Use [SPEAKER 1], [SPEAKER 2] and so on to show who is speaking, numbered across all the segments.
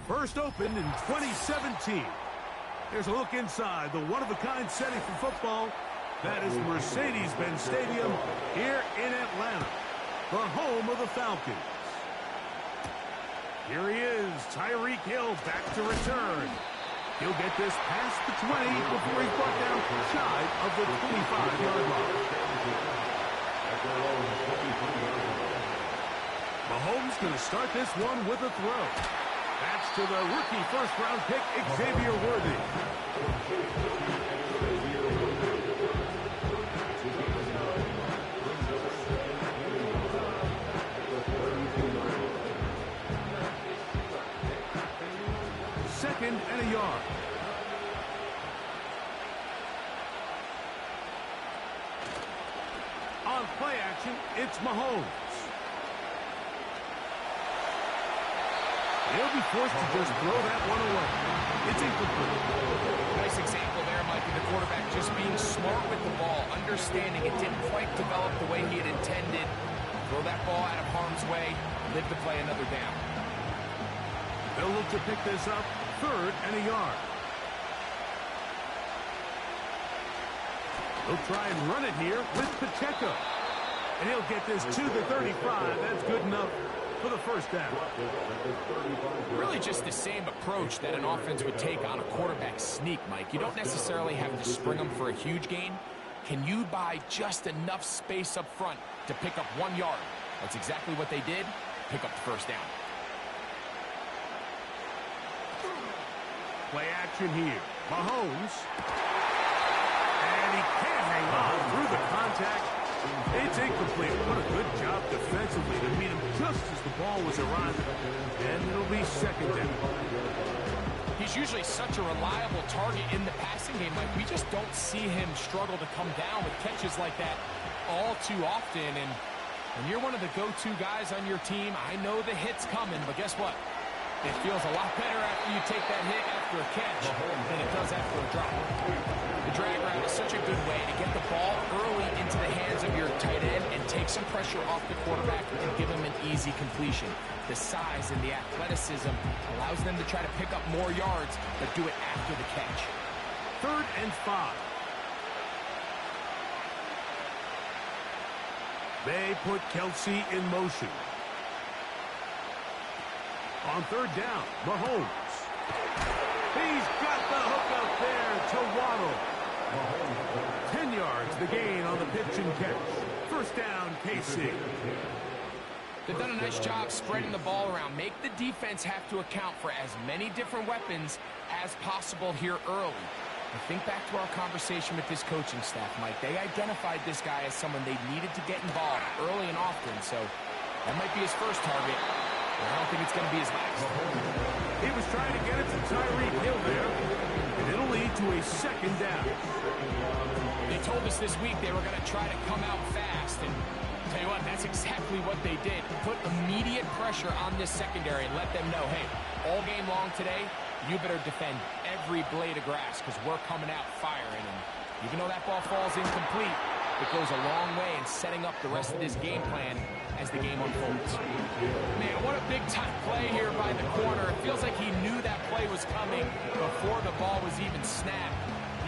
[SPEAKER 1] First opened in 2017. Here's a look inside the one-of-a-kind setting for football. That is Mercedes-Benz Stadium here in Atlanta, the home of the Falcons. Here he is, Tyreek Hill back to return. He'll get this past the 20 before he's brought down shy of the 25-yard line. Mahomes going to start this one with a throw. That's to the rookie first-round pick, Xavier Worthy. Second and a yard. On play action, it's Mahomes. He'll be forced to just throw that one away. It's incomplete.
[SPEAKER 2] Nice example there, Mike, of the quarterback just being smart with the ball, understanding it didn't quite develop the way he had intended. Throw that ball out of harm's way, live to play another down.
[SPEAKER 1] They'll look to pick this up, third and a yard. He'll try and run it here with Pacheco. And he'll get this to the 35. That's good enough for the first down.
[SPEAKER 2] Really just the same approach that an offense would take on a quarterback sneak, Mike. You don't necessarily have to spring them for a huge gain. Can you buy just enough space up front to pick up 1 yard? That's exactly what they did. Pick up the first down.
[SPEAKER 1] Play action here. Mahomes. And he can't hang on through the contact. It's incomplete. What a good job defensively to meet him just as the ball was arriving. And it'll be second down.
[SPEAKER 2] He's usually such a reliable target in the passing game. Like, we just don't see him struggle to come down with catches like that all too often. And when you're one of the go-to guys on your team, I know the hit's coming, but guess what? It feels a lot better after you take that hit after a catch than it does after a drop. The drag route is such a good way to get the ball early into the hands of your tight end and take some pressure off the quarterback and give him an easy completion. The size and the athleticism allows them to try to pick up more yards, but do it after the catch.
[SPEAKER 1] Third and 5. They put Kelsey in motion. On third down, Mahomes. He's got the hook up there to Waddle. 10 yards, the gain on the pitch and catch. First down, KC.
[SPEAKER 2] They've done a nice job spreading the ball around. Make the defense have to account for as many different weapons as possible here early. And think back to our conversation with this coaching staff, Mike. They identified this guy as someone they needed to get involved early and often, so that might be his first target. I don't think it's going to be his last.
[SPEAKER 1] He was trying to get it to Tyreek Hill there, and it'll lead to a second down.
[SPEAKER 2] They told us this week they were going to try to come out fast, and I'll tell you what, that's exactly what they did. Put immediate pressure on this secondary and let them know, hey, all game long today, you better defend every blade of grass because we're coming out firing. And even though that ball falls incomplete, it goes a long way in setting up the rest of this game plan as the game unfolds. Man, what a big-time play here by the corner. It feels like he knew that play was coming before the ball was even snapped.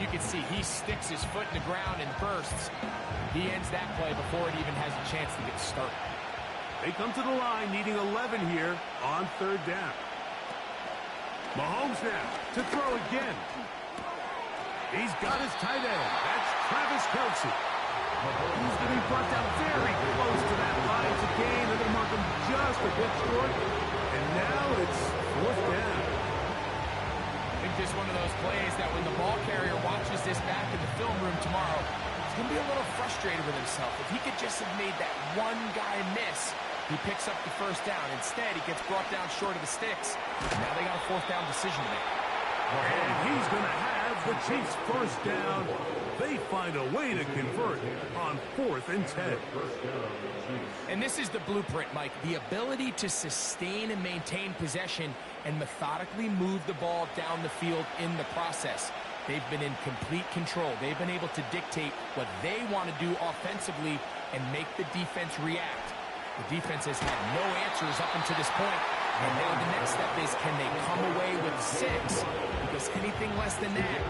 [SPEAKER 2] You can see he sticks his foot in the ground and bursts. He ends that play before it even has a chance to get started.
[SPEAKER 1] They come to the line needing 11 here on third down. Mahomes now to throw again. He's got his tight end. That's Travis Kelsey. He's going to be brought down very close to that line to gain. They're going to mark him just a bit short. And now it's fourth down.
[SPEAKER 2] I think this is one of those plays that when the ball carrier watches this back in the film room tomorrow, he's going to be a little frustrated with himself. If he could just have made that one guy miss, he picks up the first down. Instead, he gets brought down short of the sticks. Now they got a fourth down decision to make.
[SPEAKER 1] And he's going to have the Chiefs first down. They find a way to convert on 4th and 10.
[SPEAKER 2] And this is the blueprint, Mike. The ability to sustain and maintain possession and methodically move the ball down the field in the process. They've been in complete control. They've been able to dictate what they want to do offensively and make the defense react. The defense has had no answers up until this point. And now the next step is, can they come away with 6? Because anything less than that,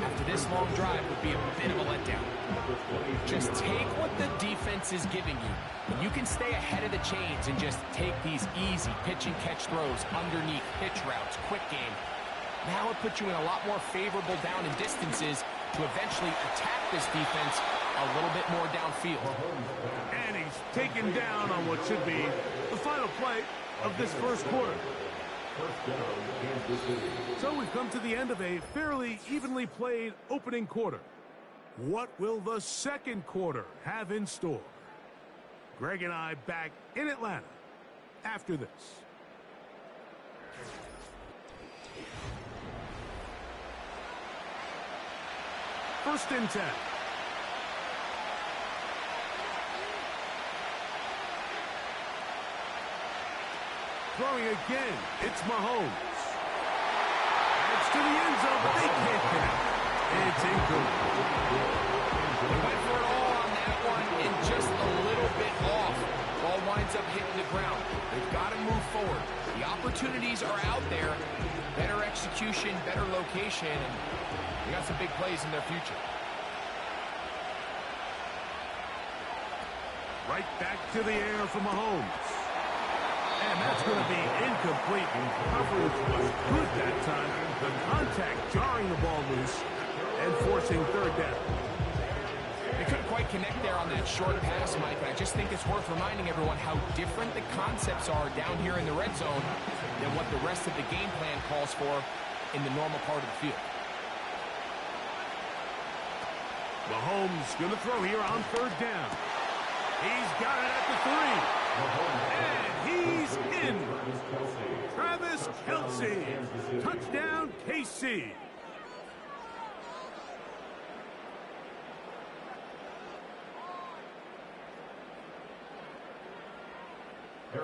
[SPEAKER 2] after this long drive, would be a bit of a letdown. Just take what the defense is giving you, and you can stay ahead of the chains and just take these easy pitch and catch throws underneath, pitch routes, quick game. Now it puts you in a lot more favorable down and distances to eventually attack this defense a little bit more downfield.
[SPEAKER 1] And he's taken down on what should be the final play of this first quarter. So we've come to the end of a fairly evenly played opening quarter. What will the second quarter have in store? Greg and I back in Atlanta after this. First and 10. Throwing again, it's Mahomes. Adds to the end zone, but they can't connect. It's incomplete.
[SPEAKER 2] They went for it all on that one and just a little bit off. Ball winds up hitting the ground. They've got to move forward. The opportunities are out there. Better execution, better location, and they got some big plays in their future.
[SPEAKER 1] Right back to the air for Mahomes. And that's going to be incomplete. Coverage was good that time. The contact jarring the ball loose and forcing third down.
[SPEAKER 2] They couldn't quite connect there on that short pass, Mike, and I just think it's worth reminding everyone how different the concepts are down here in the red zone than what the rest of the game plan calls for in the normal part of the field.
[SPEAKER 1] Mahomes going to throw here on third down. He's got it at the 3. And he's in. Travis Kelce. Touchdown, KC.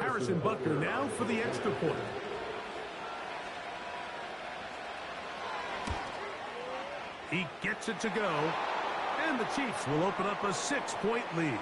[SPEAKER 1] Harrison Butker now for the extra point. He gets it to go. And the Chiefs will open up a 6-point lead.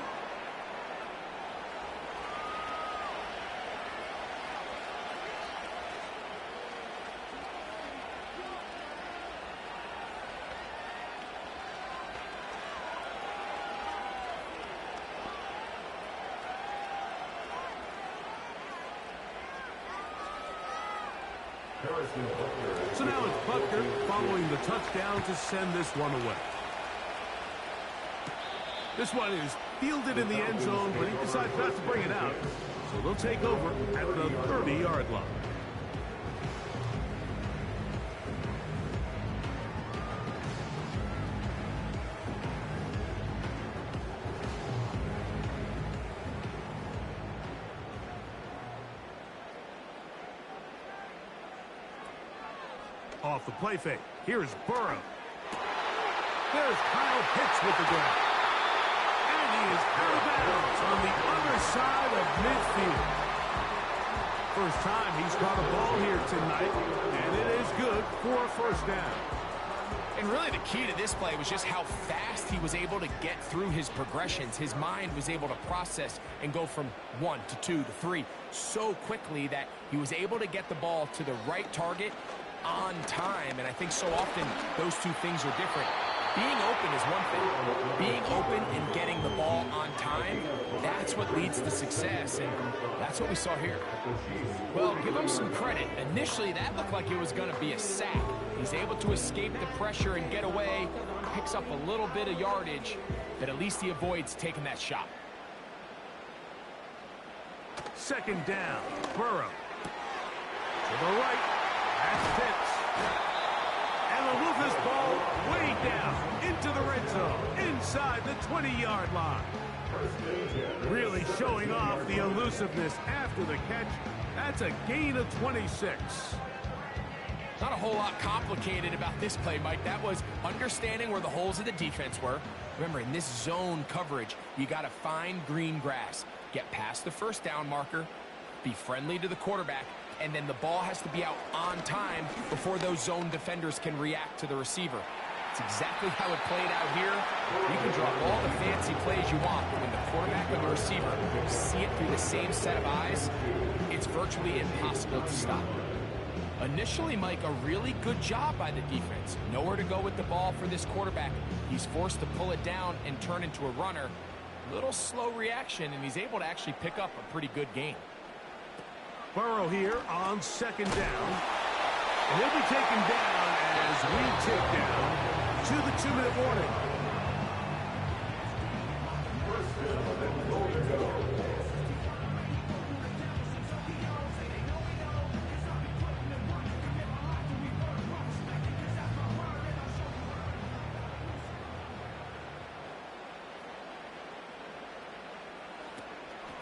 [SPEAKER 1] So now it's Butker following the touchdown to send this one away. This one is fielded in the end zone, but he decides not to bring it out. So they'll take over at the 30-yard line. Off the play fake. Here's Burrow. There's Kyle Pitts with the grab. And he is out of bounds on the other side of midfield. First time he's caught a ball here tonight, and it is good for a first down.
[SPEAKER 2] And really the key to this play was just how fast he was able to get through his progressions. His mind was able to process and go from 1 to 2 to 3 so quickly that he was able to get the ball to the right target on time, and I think so often those two things are different. Being open is one thing. Being open and getting the ball on time, that's what leads to success, and that's what we saw here. Well, give him some credit. Initially, that looked like it was going to be a sack. He's able to escape the pressure and get away, picks up a little bit of yardage, but at least he avoids taking that shot.
[SPEAKER 1] Second down, Burrow. To the right. That's Pitts. And they'll move this ball way down into the red zone, inside the 20-yard line. Really showing off the elusiveness after the catch. That's a gain of 26.
[SPEAKER 2] Not a whole lot complicated about this play, Mike. That was understanding where the holes of the defense were. Remember, in this zone coverage, you got to find green grass, get past the first down marker, be friendly to the quarterback, and then the ball has to be out on time before those zone defenders can react to the receiver. That's exactly how it played out here. You can draw all the fancy plays you want, but when the quarterback and the receiver see it through the same set of eyes, it's virtually impossible to stop. Initially, Mike, a really good job by the defense. Nowhere to go with the ball for this quarterback. He's forced to pull it down and turn into a runner. Little slow reaction, and he's able to actually pick up a pretty good game.
[SPEAKER 1] Burrow here on second down. And he'll be taken down as we tick down to the 2-minute warning.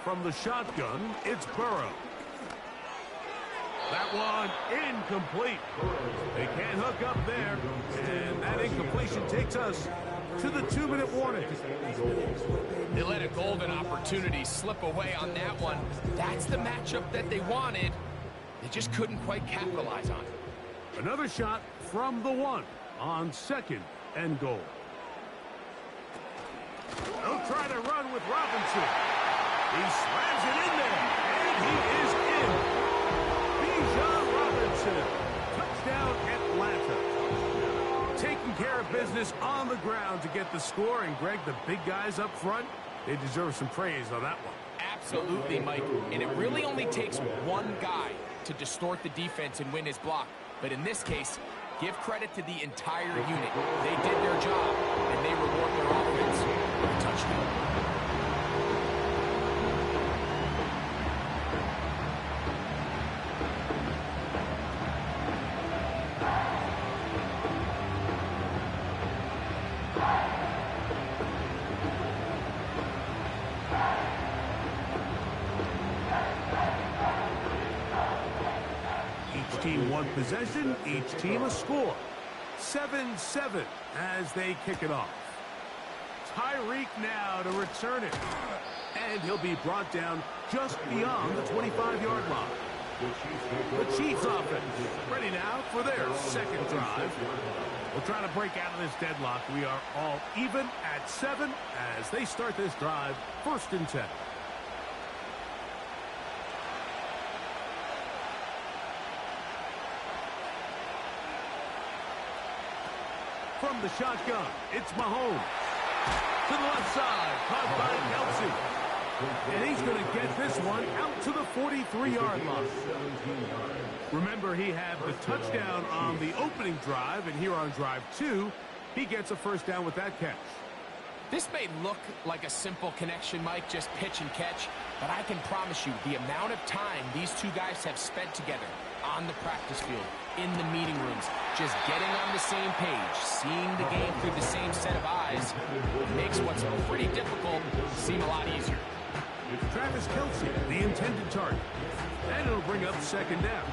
[SPEAKER 1] From the shotgun, it's Burrow. That one incomplete. They can't hook up there, and that incompletion takes us to the 2-minute warning.
[SPEAKER 2] They let a golden opportunity slip away on that one. That's the matchup that they wanted. They just couldn't quite capitalize on it.
[SPEAKER 1] Another shot from the 1 on second and goal. They'll try to run with Robinson. He slams it in there, and he is in. Bijan Robinson, touchdown Atlanta. Taking care of business on the ground to get the score, and Greg, the big guys up front, they deserve some praise on that one.
[SPEAKER 2] Absolutely, Mike, and it really only takes one guy to distort the defense and win his block. But in this case, give credit to the entire unit. They did their job, and they reward their offense with a touchdown.
[SPEAKER 1] Team one possession, each team a score. 7-7 as they kick it off. Tyreek now to return it. And he'll be brought down just beyond the 25-yard line. The Chiefs offense ready now for their second drive. We'll try to break out of this deadlock. We are all even at 7 as they start this drive, 1st and 10. From the shotgun, it's Mahomes. To the left side, caught by Kelsey. And he's going to get this one out to the 43-yard line. Remember, he had the touchdown on the opening drive, and here on drive 2, he gets a first down with that catch.
[SPEAKER 2] This may look like a simple connection, Mike, just pitch and catch, but I can promise you the amount of time these two guys have spent together on the practice field, in the meeting rooms, just getting on the same page, seeing the game through the same set of eyes, makes what's pretty difficult seem a lot easier.
[SPEAKER 1] Travis Kelsey, the intended target. And it'll bring up second down.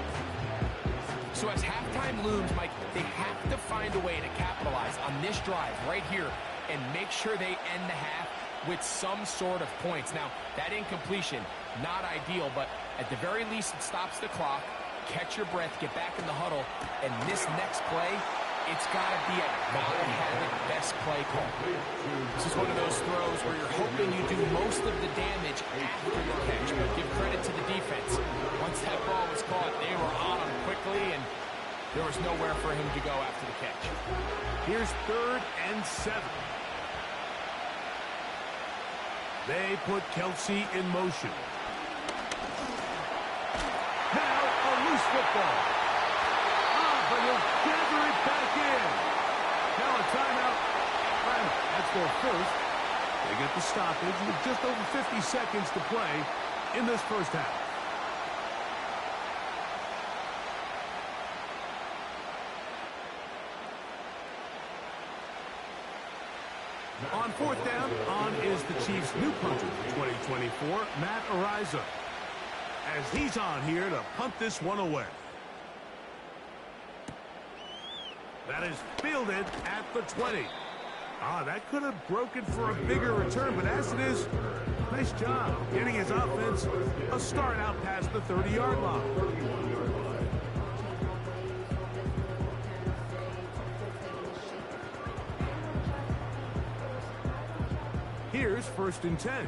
[SPEAKER 2] So as halftime looms, Mike, they have to find a way to capitalize on this drive right here and make sure they end the half with some sort of points. Now, that incompletion, not ideal, but at the very least it stops the clock. Catch your breath, get back in the huddle, and this next play, it's got to be a gotta-have-it best play call. This is one of those throws where you're hoping you do most of the damage after the catch, but give credit to the defense. Once that ball was caught, they were on him quickly, and there was nowhere for him to go after the catch.
[SPEAKER 1] Here's 3rd and 7. They put Kelsey in motion. Loose football. But he'll gather it back in. Now a timeout. That's their first. They get the stoppage with just over 50 seconds to play in this first half. On 4th down, on is the Chiefs' new punter for 2024, Matt Ariza, as he's on here to punt this one away. That is fielded at the 20. That could have broken for a bigger return, but as it is, nice job getting his offense a start out past the 30-yard line. 1 here's 1st and 10.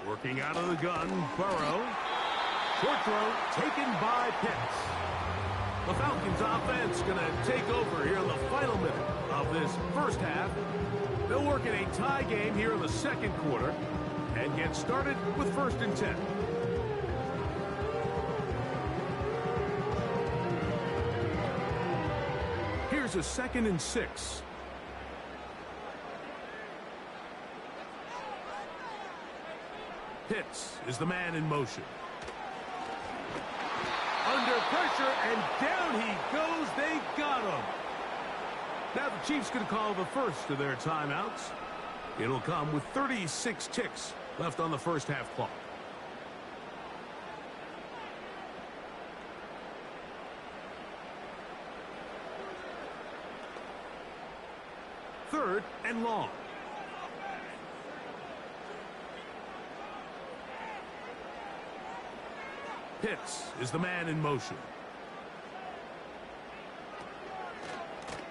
[SPEAKER 1] Working out of the gun, Burrow. Short throw taken by Pitts. The Falcons offense going to take over here in the final minute of this first half. They'll work in a tie game here in the second quarter and get started with 1st and 10. Here's a 2nd and 6. Pitts is the man in motion. Under pressure, and down he goes. They got him. Now the Chiefs going to call the first of their timeouts. It'll come with 36 ticks left on the first half clock. Third and long. Pitts is the man in motion.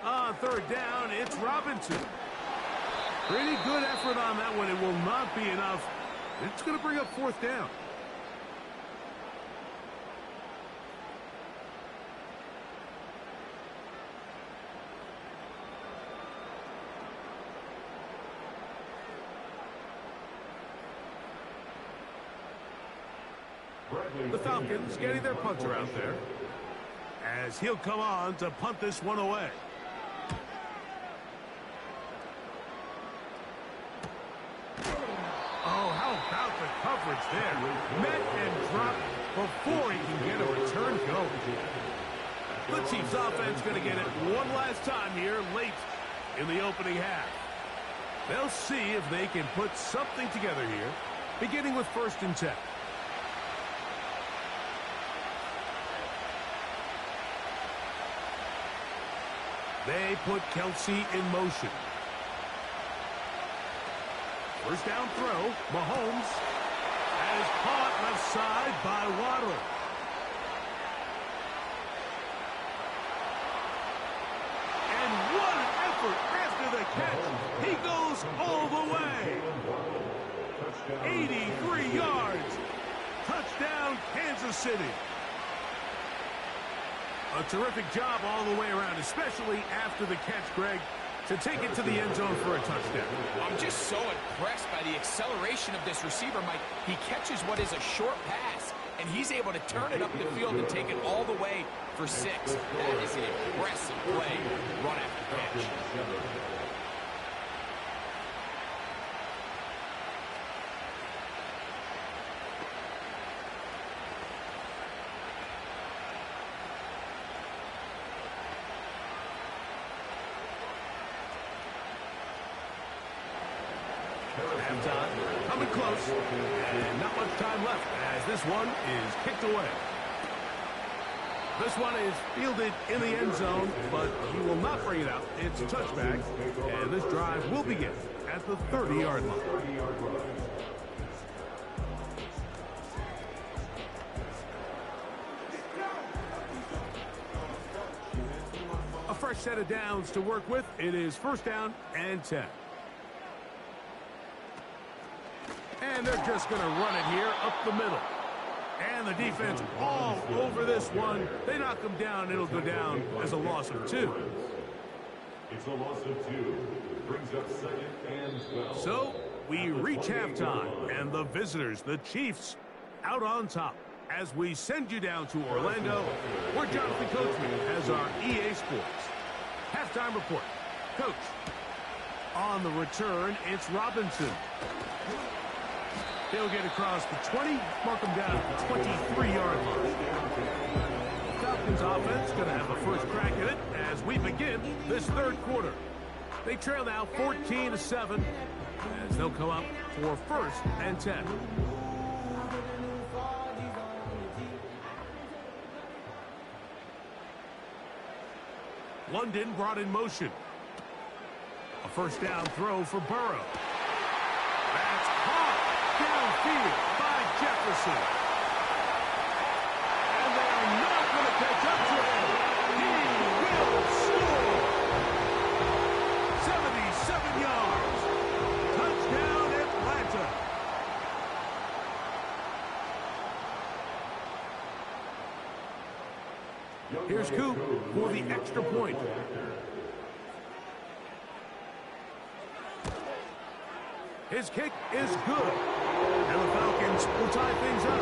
[SPEAKER 1] On 3rd down, it's Robinson. Pretty good effort on that one. It will not be enough. It's going to bring up 4th down. The Falcons getting their punter out there as he'll come on to punt this one away. Oh, how about the coverage there? Met and dropped before he can get a return go. The Chiefs offense going to get it one last time here late in the opening half. They'll see if they can put something together here, beginning with 1st and 10. They put Kelsey in motion. 1st down throw. Mahomes has caught left side by Waddle. And what an effort after the catch. He goes all the way. 83 yards. Touchdown, Kansas City. A terrific job all the way around, especially after the catch, Greg, to take it to the end zone for a touchdown.
[SPEAKER 2] I'm just so impressed by the acceleration of this receiver, Mike. He catches what is a short pass, and he's able to turn it up the field and take it all the way for 6. That is an impressive play, run after catch.
[SPEAKER 1] Halftime coming close, and not much time left as this one is kicked away. This one is fielded in the end zone, but he will not bring it out. It's a touchback, and this drive will begin at the 30-yard line. A fresh set of downs to work with. It is 1st down and 10. And they're just going to run it here up the middle. And the defense all over this one. They knock him down. It'll go down as a loss of 2.
[SPEAKER 3] It's a loss of 2. Brings up 2nd and 12.
[SPEAKER 1] So we reach halftime, and the visitors, the Chiefs, out on top. As we send you down to Orlando, where Jonathan Coachman has our EA Sports halftime report. Coach, on the return, it's Robinson. He'll get across the 20, mark him down at the 23-yard line. Falcons offense going to have a first crack at it as we begin this 3rd quarter. They trail now 14-7 as they'll come up for 1st and 10. London brought in motion. A 1st down throw for Burrow. That's caught downfield by Jefferson. And they are not going to catch up to him. He will Here's Coop for the extra point. His kick is good. And the Falcons will tie things up.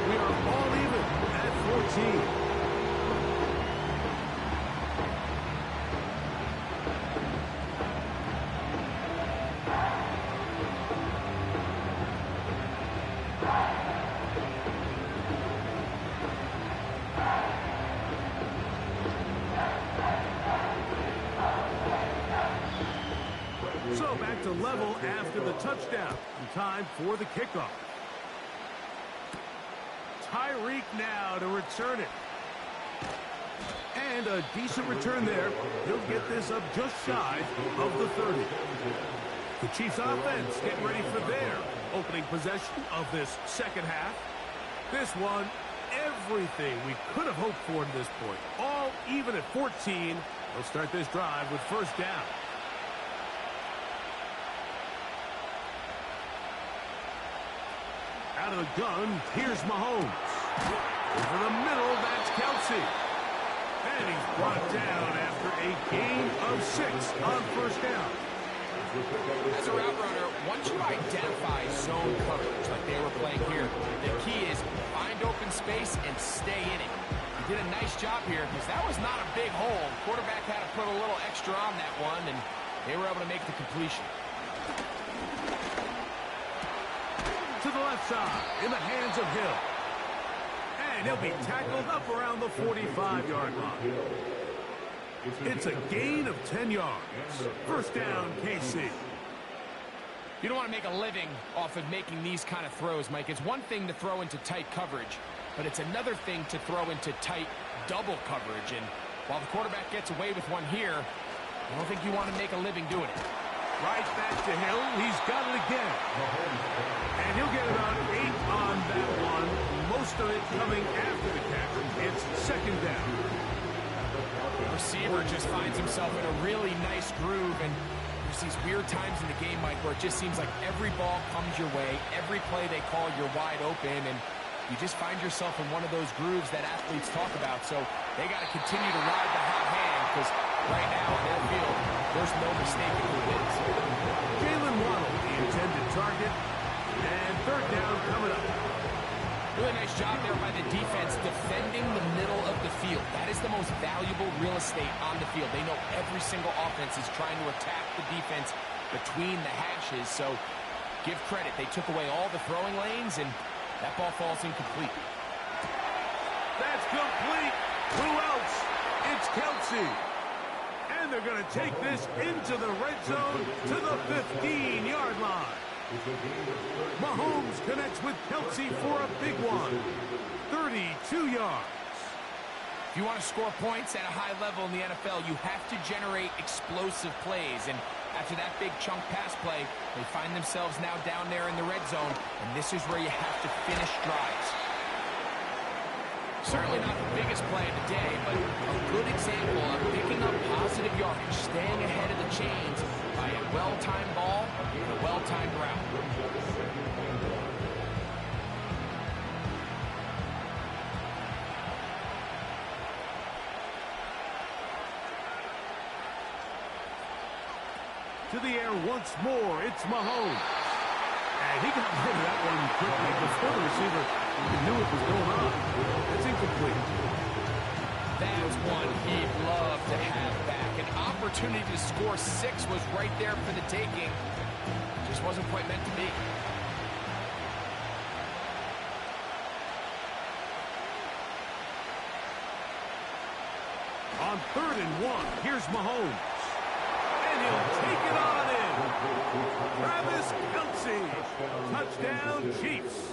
[SPEAKER 1] We are all even at 14. So back to level after the touchdown. Time for the kickoff. Tyreek now to return it. And a decent return there. He'll get this up just shy of the 30. The Chiefs offense getting ready for their opening possession of this second half. This one, everything we could have hoped for at this point. All even at 14. They'll start this drive with first down. Out of the gun, here's Mahomes. Over the middle, that's Kelsey. And he's brought down after a gain of 6 on first down.
[SPEAKER 2] As a route runner, once you identify zone coverage like they were playing here, the key is find open space and stay in it. He did a nice job here because that was not a big hole. Quarterback had to put a little extra on that one, and they were able to make the completion.
[SPEAKER 1] To the left side, in the hands of Hill. And he'll be tackled up around the 45-yard line. It's a gain of 10 yards. First down, KC.
[SPEAKER 2] You don't want to make a living off of making these kind of throws, Mike. It's one thing to throw into tight coverage, but it's another thing to throw into tight double coverage. And while the quarterback gets away with one here, I don't think you want to make a living doing it.
[SPEAKER 1] Right back to Hill. He's got it again. And he'll get about 8 on that one. Most of it coming after the catch. It's second down.
[SPEAKER 2] The receiver just finds himself in a really nice groove, and there's these weird times in the game, Mike, where it just seems like every ball comes your way. Every play they call, you're wide open, and you just find yourself in one of those grooves that athletes talk about. So they got to continue to ride the hot hand, because right now on their field, there's no mistake who it is.
[SPEAKER 1] Jalen Waddle, the intended target, and third down coming up.
[SPEAKER 2] Really nice job there by the defense defending the middle of the field. That is the most valuable real estate on the field. They know every single offense is trying to attack the defense between the hashes, so give credit. They took away all the throwing lanes, and that ball falls incomplete.
[SPEAKER 1] That's complete. Who else? It's Kelsey. And they're going to take this into the red zone to the 15-yard line. Mahomes connects with Kelsey for a big one. 32 yards.
[SPEAKER 2] If you want to score points at a high level in the NFL, you have to generate explosive plays. And after that big chunk pass play, they find themselves now down there in the red zone. And this is where you have to finish drives. Certainly not the biggest play of the day, but a good example of picking up positive yardage, staying ahead of the chains by a well-timed ball and a well-timed route.
[SPEAKER 1] To the air once more, it's Mahomes. And he got rid of that one quickly before the receiver knew what was going on. It's incomplete.
[SPEAKER 2] That's one he'd love to have back. An opportunity to score 6 was right there for the taking. Just wasn't quite meant to be.
[SPEAKER 1] On 3rd and 1, here's Mahomes. And he'll take it on in. Travis Kelsey. Touchdown, Chiefs.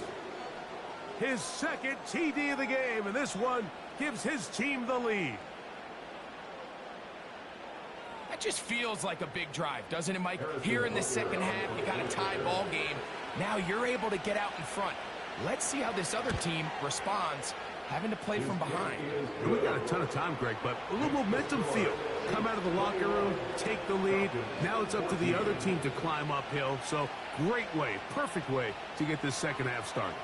[SPEAKER 1] His second TD of the game, and this one gives his team the lead.
[SPEAKER 2] That just feels like a big drive, doesn't it, Mike? Here in the second half, you got a tie ball game. Now you're able to get out in front. Let's see how this other team responds, having to play from behind.
[SPEAKER 1] We got a ton of time, Greg, but a little momentum feel. Come out of the locker room, take the lead. Now it's up to the other team to climb uphill. So great way, perfect way to get this second half started.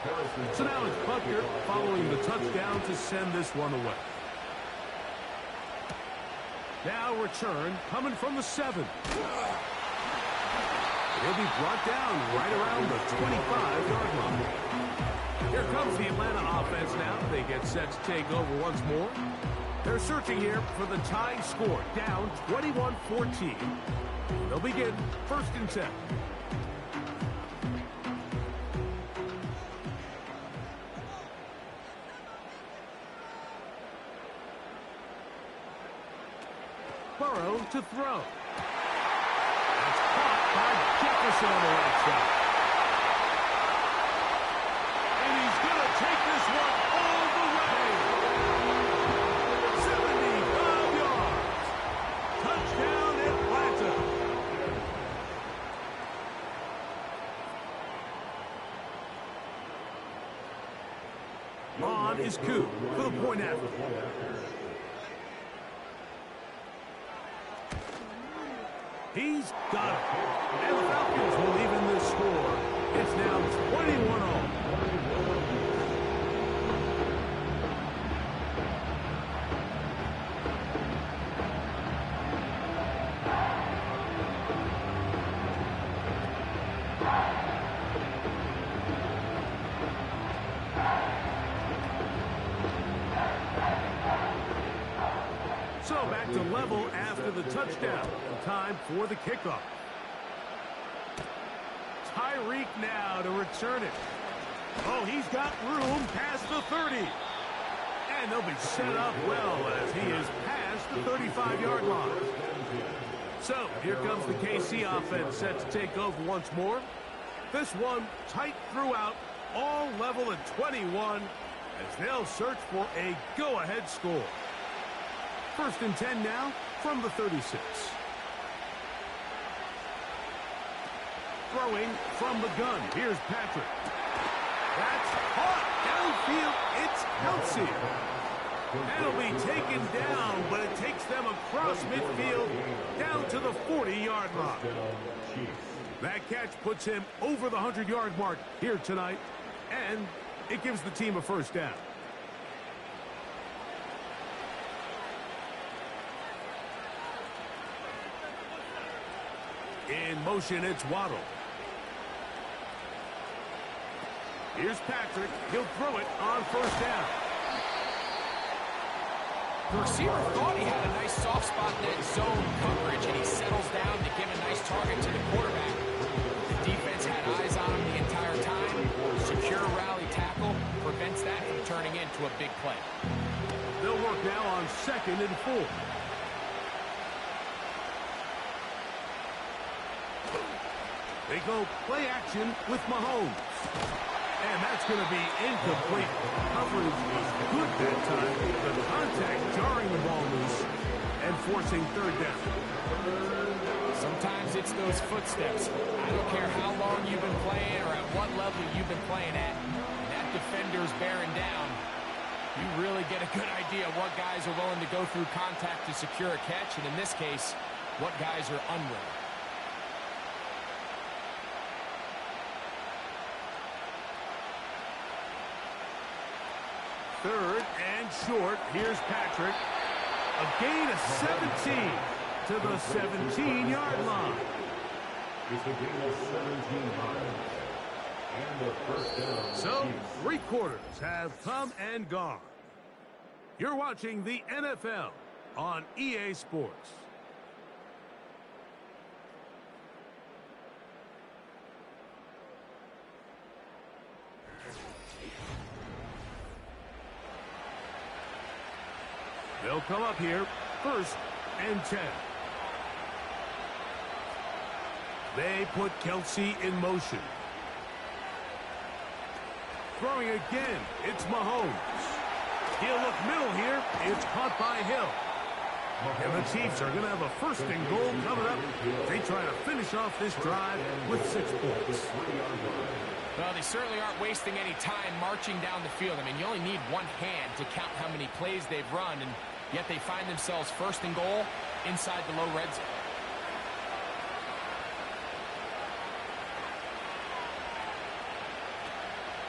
[SPEAKER 1] So now it's Butker following the touchdown to send this one away. Now return coming from the 7. He'll be brought down right around the 25-yard line. Here comes the Atlanta offense now. They get set to take over once more. They're searching here for the tying score, down 21-14. They'll begin 1st and 10. Burrow to throw. That's caught by Jefferson on the right side. And he's going to take this one all the way. 75 yards. Touchdown Atlanta. On is Koo for the point after. He's got it. And the Falcons will even this score. It's now 21-all. So back to level after the touchdown. Time for the kickoff. Tyreek now to return it. Oh, he's got room past the 30. And they'll be set up well as he is past the 35-yard line. So here comes the KC offense set to take over once more. This one tight throughout, all level at 21 as they'll search for a go-ahead score. 1st and 10 now from the 36. Throwing from the gun. Here's Patrick. That's caught downfield. It's Kelsey. That'll be taken down, but it takes them across midfield down to the 40-yard line. That catch puts him over the 100-yard mark here tonight, and it gives the team a 1st down. In motion, it's Waddle. Here's Patrick. He'll throw it on 1st down.
[SPEAKER 2] The receiver thought he had a nice soft spot in that zone coverage, and he settles down to give a nice target to the quarterback. The defense had eyes on him the entire time. Secure rally tackle prevents that from turning into a big play.
[SPEAKER 1] They'll work now on 2nd and 4. They go play action with Mahomes. And that's going to be incomplete. Coverage was good that time. The contact jarring the ball loose and forcing 3rd down.
[SPEAKER 2] Sometimes it's those footsteps. I don't care how long you've been playing or at what level you've been playing at. When that defender's bearing down, you really get a good idea of what guys are willing to go through contact to secure a catch, and in this case, what guys are unwilling.
[SPEAKER 1] Third and short. Here's Patrick. A gain of 17 to the 17-yard line.
[SPEAKER 3] It's a gain of 17 yards. And the 1st down.
[SPEAKER 1] So, 3 quarters have come and gone. You're watching the NFL on EA Sports. They'll come up here, 1st and 10. They put Kelsey in motion. Throwing again, it's Mahomes. He'll look middle here. It's caught by Hill. And the Chiefs are going to have a 1st and goal coming up. They try to finish off this drive with 6 points.
[SPEAKER 2] Well, they certainly aren't wasting any time marching down the field. I mean, you only need one hand to count how many plays they've run, and yet they find themselves 1st and goal inside the low red zone.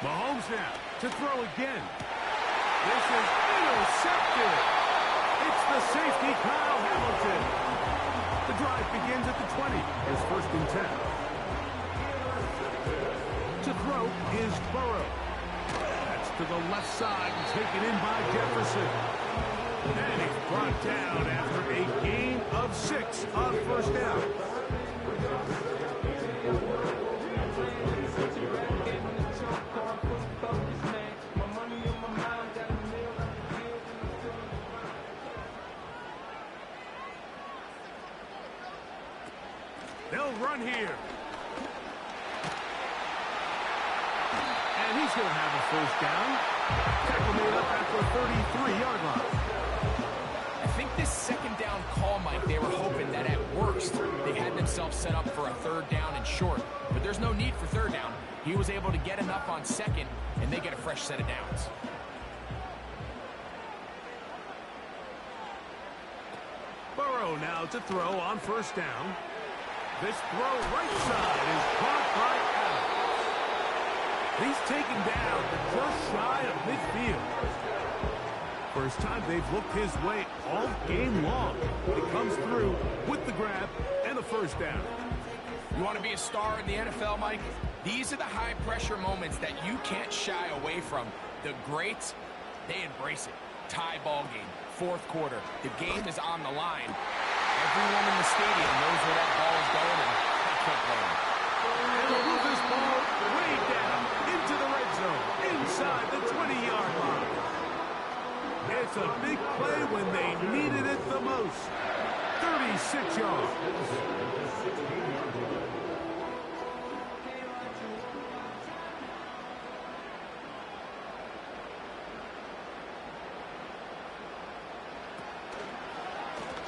[SPEAKER 1] Mahomes now to throw again. This is intercepted. It's the safety, Kyle Hamilton. The drive begins at the 20. It's 1st and 10. To throw is Burrow. That's to the left side and taken in by Jefferson. And he's brought down after a gain of 6 on 1st down. They'll run here. And he's going to have a 1st down. Tackle made up at the 33-yard line.
[SPEAKER 2] I think this 2nd down call, Mike, they were hoping that at worst they had themselves set up for a 3rd down and short. But there's no need for 3rd down. He was able to get enough on 2nd, and they get a fresh set of downs.
[SPEAKER 1] Burrow now to throw on 1st down. This throw right side is caught by Allen. He's taken down to just shy of midfield. First time they've looked his way all game long. He comes through with the grab and a 1st down.
[SPEAKER 2] You want to be a star in the NFL, Mike? These are the high-pressure moments that you can't shy away from. The greats, they embrace it. Tie ball game, 4th quarter. The game is on the line. Everyone in the stadium knows where that ball is going, and they can't blame them.
[SPEAKER 1] And they'll move this ball way down into the red zone, inside the 20-yard line. It's a big play when they needed it the most. 36 yards.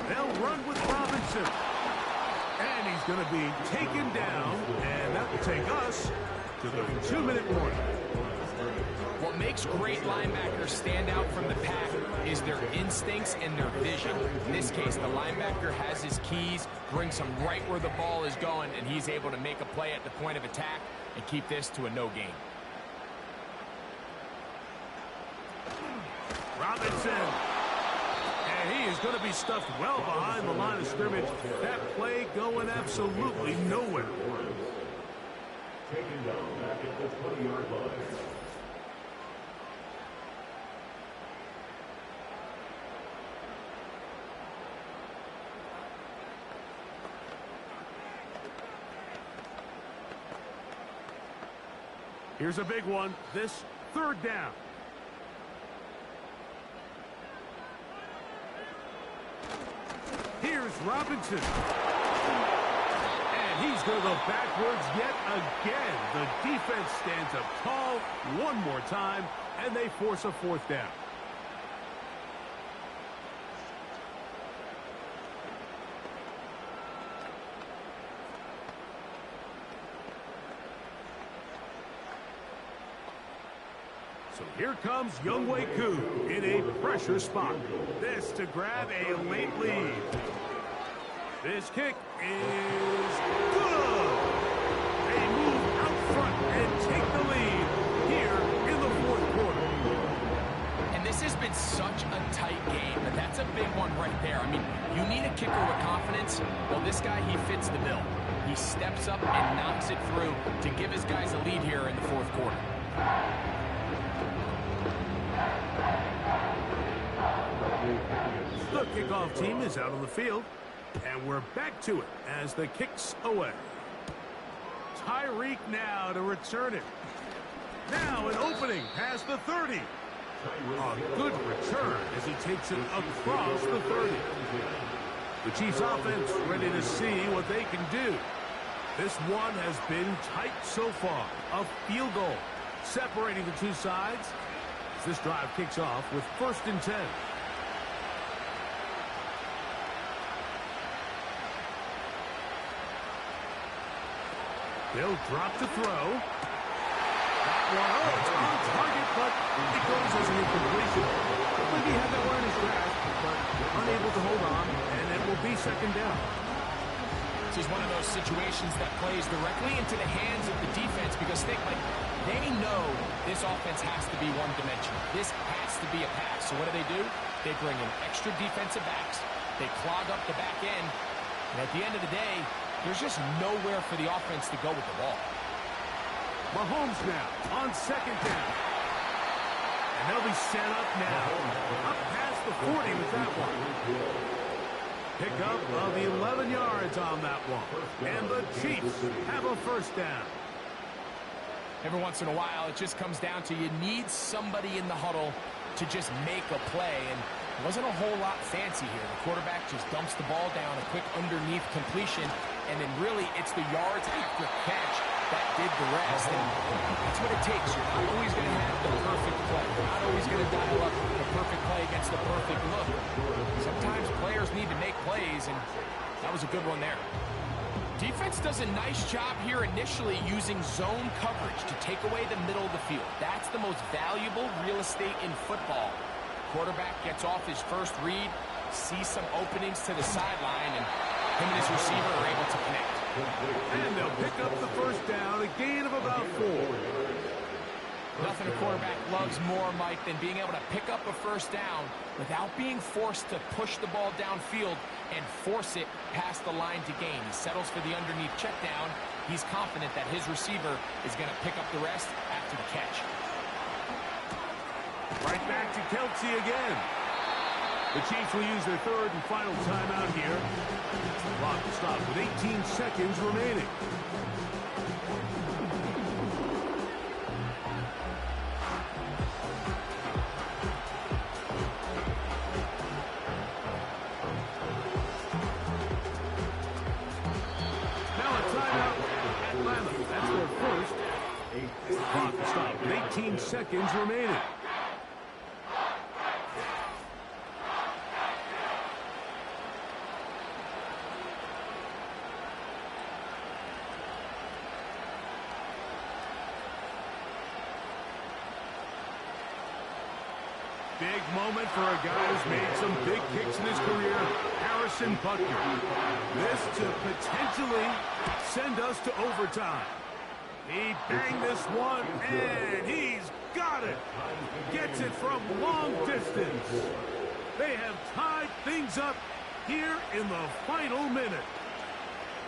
[SPEAKER 1] They'll run with Robinson. And he's going to be taken down. And that will take us to the 2-minute warning.
[SPEAKER 2] What makes great linebackers stand out from the pack is their instincts and their vision. In this case, the linebacker has his keys, brings him right where the ball is going, and he's able to make a play at the point of attack and keep this to a no gain.
[SPEAKER 1] Robinson. And he is going to be stuffed well behind the line of scrimmage. That play going absolutely nowhere.
[SPEAKER 3] Taken down back at the 20-yard line.
[SPEAKER 1] Here's a big one. This 3rd down. Here's Robinson. And he's going to go backwards yet again. The defense stands up tall one more time, and they force a 4th down. So here comes Younghoe Koo in a pressure spot. This to grab a late lead. This kick is good. They move out front and take the lead here in the 4th quarter.
[SPEAKER 2] And this has been such a tight game, but that's a big one right there. I mean, you need a kicker with confidence. Well, this guy, he fits the bill. He steps up and knocks it through to give his guys a lead here in the 4th quarter.
[SPEAKER 1] The kickoff team is out on the field, and we're back to it as the kick's away. Tyreek now to return it. Now an opening past the 30. A good return as he takes it across the 30. The Chiefs offense ready to see what they can do. This one has been tight so far. A field goal separating the two sides as this drive kicks off with 1st and 10. They'll drop to throw. That one, oh, it's on target, but it goes as an incompletion. I think he had that one in his grasp, but unable to hold on, and it will be 2nd down.
[SPEAKER 2] This is one of those situations that plays directly into the hands of the defense because think, like, They know this offense has to be one-dimensional. This has to be a pass. So what do? They bring in extra defensive backs. They clog up the back end. And at the end of the day, there's just nowhere for the offense to go with the ball.
[SPEAKER 1] Mahomes now on second down. And they'll be set up now. Up past the 40 with that one. Pickup of 11 yards on that one. And the Chiefs have a first down.
[SPEAKER 2] Every once in a while, it just comes down to you need somebody in the huddle to just make a play. And it wasn't a whole lot fancy here. The quarterback just dumps the ball down, a quick underneath completion, and then really it's the yards after catch that did the rest. And that's what it takes. You're not always going to have the perfect play. You're not always going to dial up the perfect play against the perfect look. Sometimes players need to make plays, and that was a good one there. Defense does a nice job here initially using zone coverage to take away the middle of the field. That's the most valuable real estate in football. Quarterback gets off his first read, sees some openings to the sideline, and him and his receiver are able to connect.
[SPEAKER 1] And they'll pick up the first down, a gain of about 4.
[SPEAKER 2] Nothing a quarterback loves more, Mike, than being able to pick up a first down without being forced to push the ball downfield and force it past the line to gain. He settles for the underneath check down. He's confident that his receiver is going to pick up the rest after the catch.
[SPEAKER 1] Right back to Kelsey again. The Chiefs will use their third and final timeout here. Clock will stop with 18 seconds remaining. Now a timeout. Atlanta. That's their first. Clock will stop with 18 seconds remaining. Big moment for a guy who's made some big kicks in his career, Harrison Butker. This to potentially send us to overtime. He banged this one, and he's got it. Gets it from long distance. They have tied things up here in the final minute.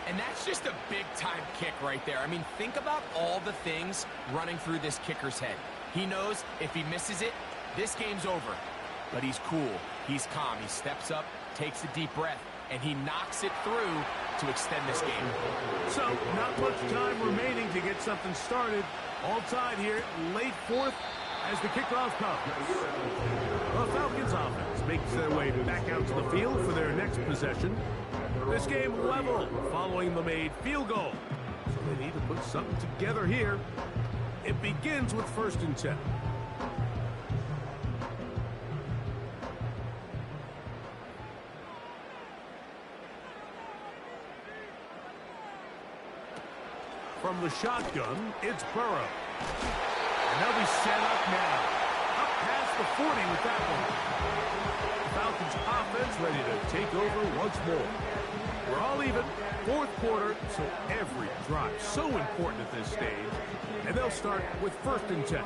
[SPEAKER 2] And that's just a big-time kick right there. I mean, think about all the things running through this kicker's head. He knows if he misses it, this game's over. But he's cool. He's calm. He steps up, takes a deep breath, and he knocks it through to extend this game.
[SPEAKER 1] So, not much time remaining to get something started. All tied here, late fourth as the kickoff comes. The Falcons offense makes their way back out to the field for their next possession. This game level following the made field goal. So they need to put something together here. It begins with 1st and 10. From the shotgun, it's Burrow. And they'll be set up now. Up past the 40 with that one. Falcons offense ready to take over once more. We're all even. 4th quarter, so every drive so important at this stage. And they'll start with 1st and 10.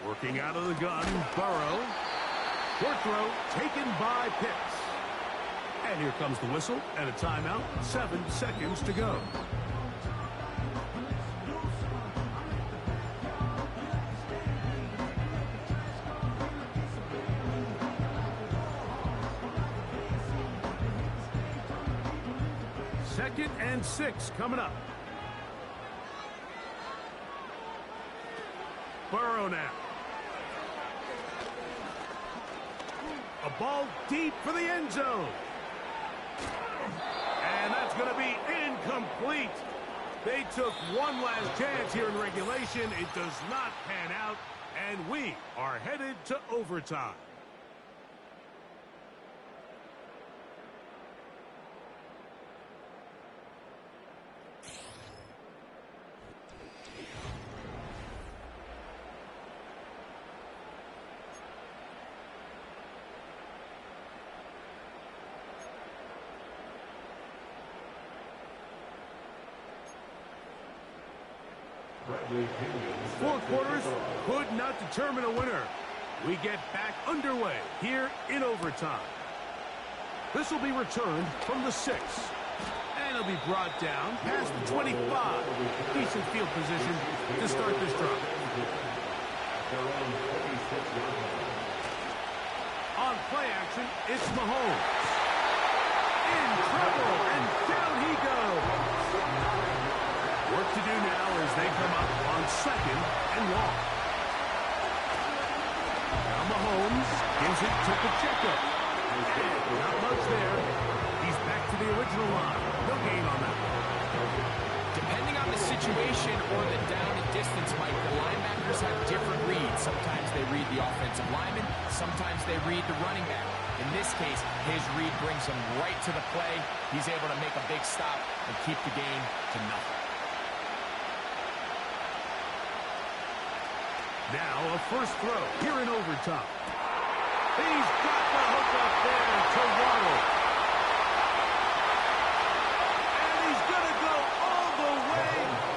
[SPEAKER 1] Working out of the gun, Burrow. Short throw taken by Pitts. And here comes the whistle and a timeout. 7 seconds to go. Second and 6 coming up. Burrow now. A ball deep for the end zone. And that's going to be incomplete. They took one last chance here in regulation. It does not pan out, and we are headed to overtime. Four quarters could not determine a winner. We get back underway here in overtime. This will be returned from the 6. And it'll be brought down past the 25. Decent field position to start this drive. On play action, it's Mahomes. In trouble, and down he goes. Work to do now as they come up on 2nd and long. Now Mahomes gives it to Pacheco. Not much there. He's back to the original line. No gain on that.
[SPEAKER 2] Depending on the situation or the down and distance, Mike, the linebackers have different reads. Sometimes they read the offensive lineman. Sometimes they read the running back. In this case, his read brings him right to the play. He's able to make a big stop and keep the game to nothing.
[SPEAKER 1] Now a first throw here in overtime. He's got the hook up there to Waddle. And he's going to go all the way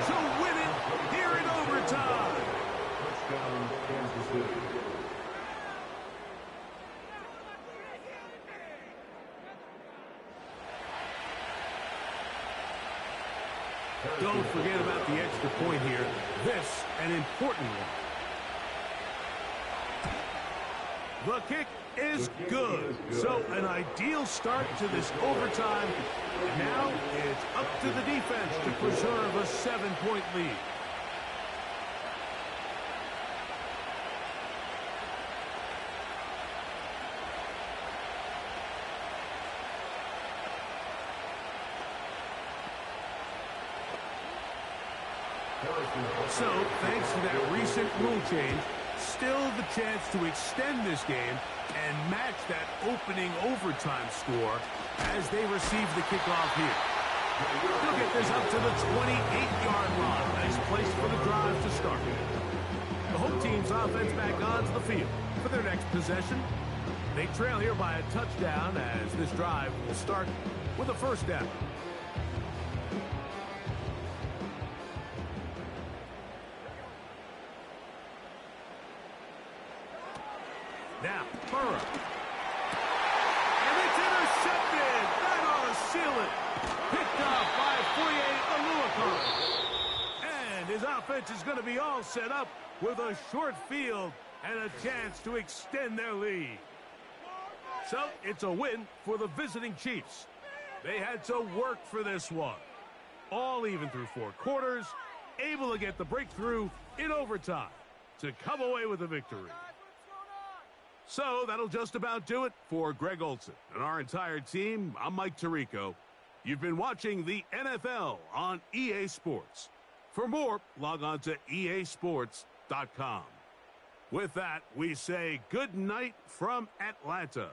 [SPEAKER 1] to win it here in overtime.
[SPEAKER 3] Touchdown, Kansas City.
[SPEAKER 1] Don't forget about the extra point here. This, an important one. The kick is good. So an ideal start to this overtime. Now it's up to the defense to preserve a 7-point lead. So, thanks to that recent rule change, still the chance to extend this game and match that opening overtime score as they receive the kickoff here. They'll get this up to the 28-yard line. Nice place for the drive to start. The home team's offense back onto the field for their next possession. They trail here by a touchdown as this drive will start with a first down. Now, Burrow. And it's intercepted. That ought to seal it. Picked off by Foye Oluokun. And his offense is going to be all set up with a short field and a chance to extend their lead. So, it's a win for the visiting Chiefs. They had to work for this one. All even through 4 quarters, able to get the breakthrough in overtime to come away with a victory. So that'll just about do it for Greg Olson and our entire team. I'm Mike Tirico. You've been watching the NFL on EA Sports. For more, log on to easports.com. With that, we say good night from Atlanta.